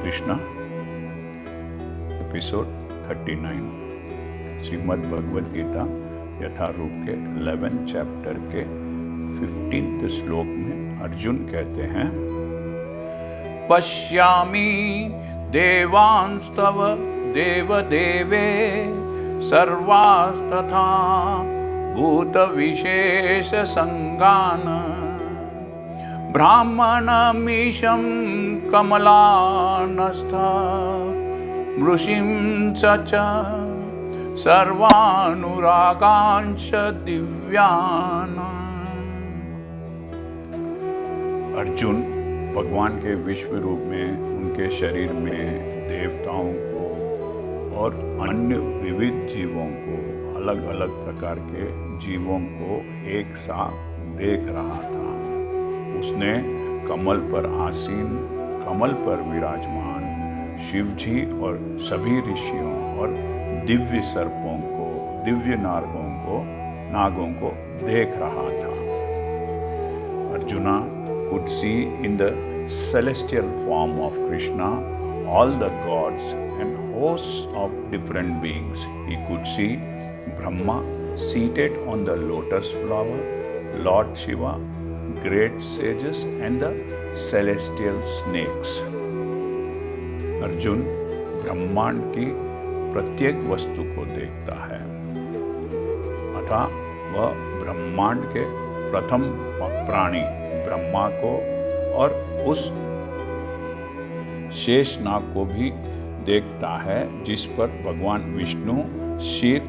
Krishna, episode 39। Shrimad Bhagavad Gita यथारूप के 11 chapter के 15 श्लोक में अर्जुन कहते हैं, पश्यामि देवांस्तव देवदेवे सर्वास्तथा भूतविशेष संगान ब्राह्मणमीशं कमलानस्थ मृषिं च सर्वानुरागांश दिव्यान्। अर्जुन भगवान के विश्व रूप में उनके शरीर में देवताओं को और अन्य विविध जीवों को, अलग अलग प्रकार के जीवों को एक साथ देख रहा था। उसने कमल पर आसीन, कमल पर विराजमान शिव जी और सभी ऋषियों और दिव्य सर्पों को, दिव्य नागों को देख रहा था। Arjuna could see in the celestial form of Krishna all the gods and hosts of different beings. He could see Brahma seated on the lotus flower, Lord Shiva, great sages and the celestial snakes. Arjun ब्रह्मांड की प्रत्येक वस्तु को देखता है, अतः वह ब्रह्मांड के प्रथम प्राणी ब्रह्मा को और उस शेषनाग को भी देखता है जिस पर भगवान विष्णु क्षीर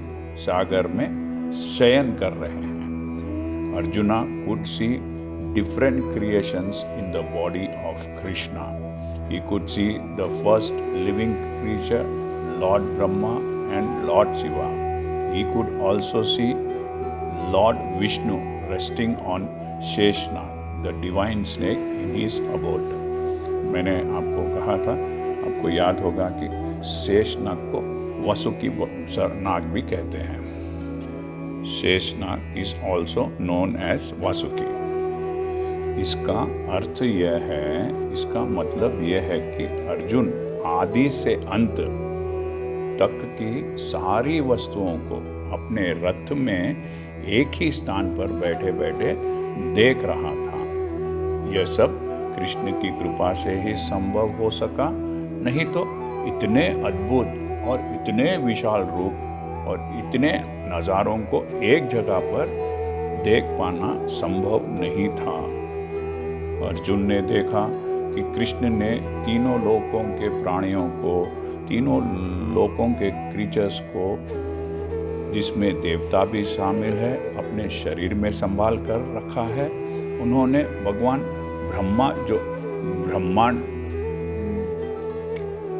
सागर में शयन कर रहे हैं। Arjuna could see different creations in the body of Krishna. He could see the first living creature, Lord Brahma and Lord Shiva. He could also see Lord Vishnu resting on Sheshnag, the divine snake in his abode. मैंने आपको कहा था, आपको याद होगा कि शेषनाग को वासुकी नाग भी कहते हैं। Sheshnag is also known as Vasuki. इसका अर्थ यह है, इसका मतलब यह है कि अर्जुन आदि से अंत तक की सारी वस्तुओं को अपने रथ में एक ही स्थान पर बैठे बैठे देख रहा था। यह सब कृष्ण की कृपा से ही संभव हो सका, नहीं तो इतने अद्भुत और इतने विशाल रूप और इतने नज़ारों को एक जगह पर देख पाना संभव नहीं था। अर्जुन ने देखा कि कृष्ण ने तीनों लोकों के प्राणियों को, तीनों लोकों के क्रीचर्स को, जिसमें देवता भी शामिल है, अपने शरीर में संभाल कर रखा है। उन्होंने भगवान ब्रह्मा जो ब्रह्मांड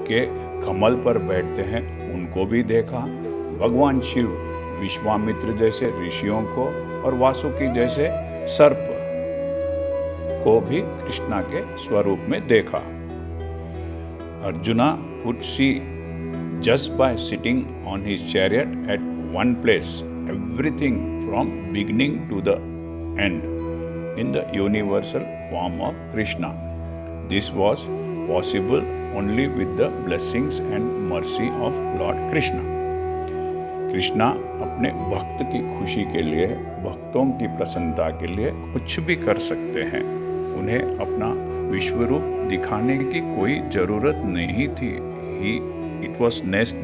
के कमल पर बैठते हैं उनको भी देखा, भगवान शिव, विश्वामित्र जैसे ऋषियों को और वासुकी जैसे सर्प को भी कृष्णा के स्वरूप में देखा। Arjuna could see just by sitting on his chariot at one place everything from beginning to the end in the universal form of Krishna. This was possible only with the blessings and mercy of Lord Krishna. Krishna अपने भक्त की खुशी के लिए, भक्तों की प्रसन्नता के लिए कुछ भी कर सकते हैं। उन्हें अपना विश्वरूप दिखाने की कोई जरूरत नहीं थी। It was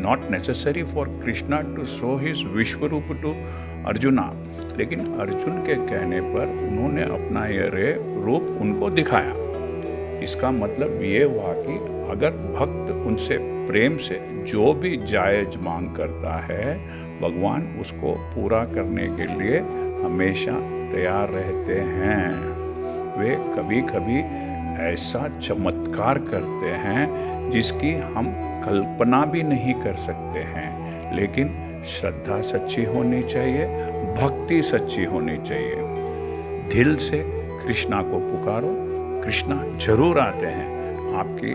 not necessary for Krishna to show his Vishwarup to Arjuna. लेकिन अर्जुन के कहने पर उन्होंने अपना यह रूप उनको दिखाया। इसका मतलब ये हुआ कि अगर भक्त उनसे प्रेम से जो भी जायज मांग करता है, भगवान उसको पूरा करने के लिए हमेशा तैयार रहते हैं। वे कभी कभी ऐसा चमत्कार करते हैं जिसकी हम कल्पना भी नहीं कर सकते हैं, लेकिन श्रद्धा सच्ची होनी चाहिए, भक्ति सच्ची होनी चाहिए। दिल से कृष्णा को पुकारो, कृष्णा जरूर आते हैं। आपकी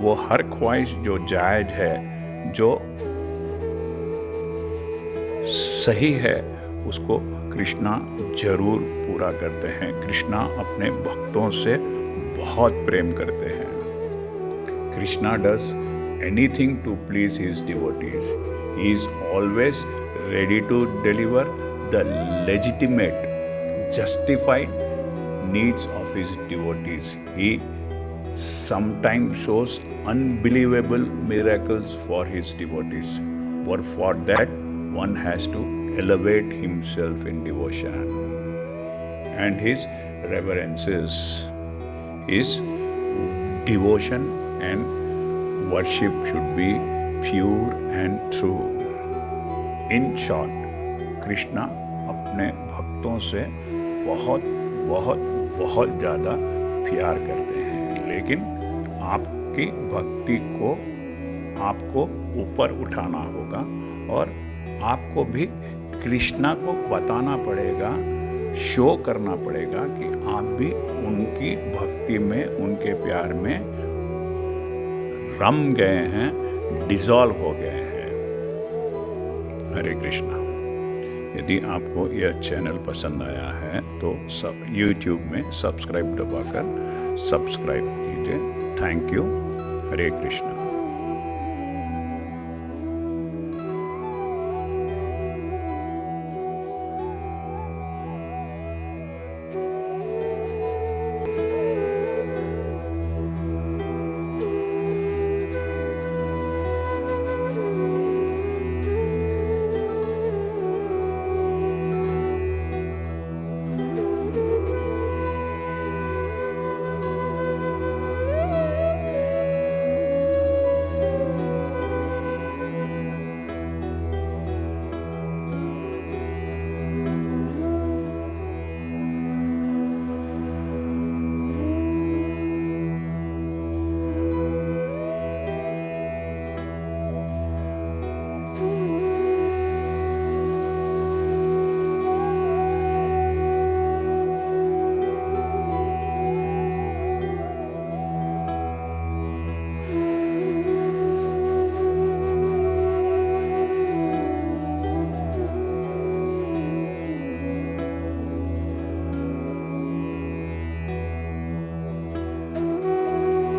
वो हर ख्वाहिश जो जायज है, जो सही है, उसको कृष्णा जरूर पूरा करते हैं। कृष्णा अपने भक्तों से बहुत प्रेम करते हैं। Krishna does anything to please his devotees. He is always ready to deliver the legitimate, justified needs of his devotees. He sometimes shows unbelievable miracles for his devotees. But for that, one has to elevate himself in devotion. And his reverences, his devotion and worship should be pure and true. In short, Krishna अपने भक्तों से बहुत बहुत बहुत ज़्यादा प्यार करते हैं, लेकिन आपकी भक्ति को आपको ऊपर उठाना होगा और आपको भी कृष्णा को बताना पड़ेगा, शो करना पड़ेगा कि आप भी उनकी भक्ति में, उनके प्यार में रम गए हैं, डिसॉल्व हो गए हैं। हरे कृष्णा। यदि आपको यह चैनल पसंद आया है तो YouTube में सब्सक्राइब दबाकर सब्सक्राइब कीजिए। Thank you. हरे कृष्णा।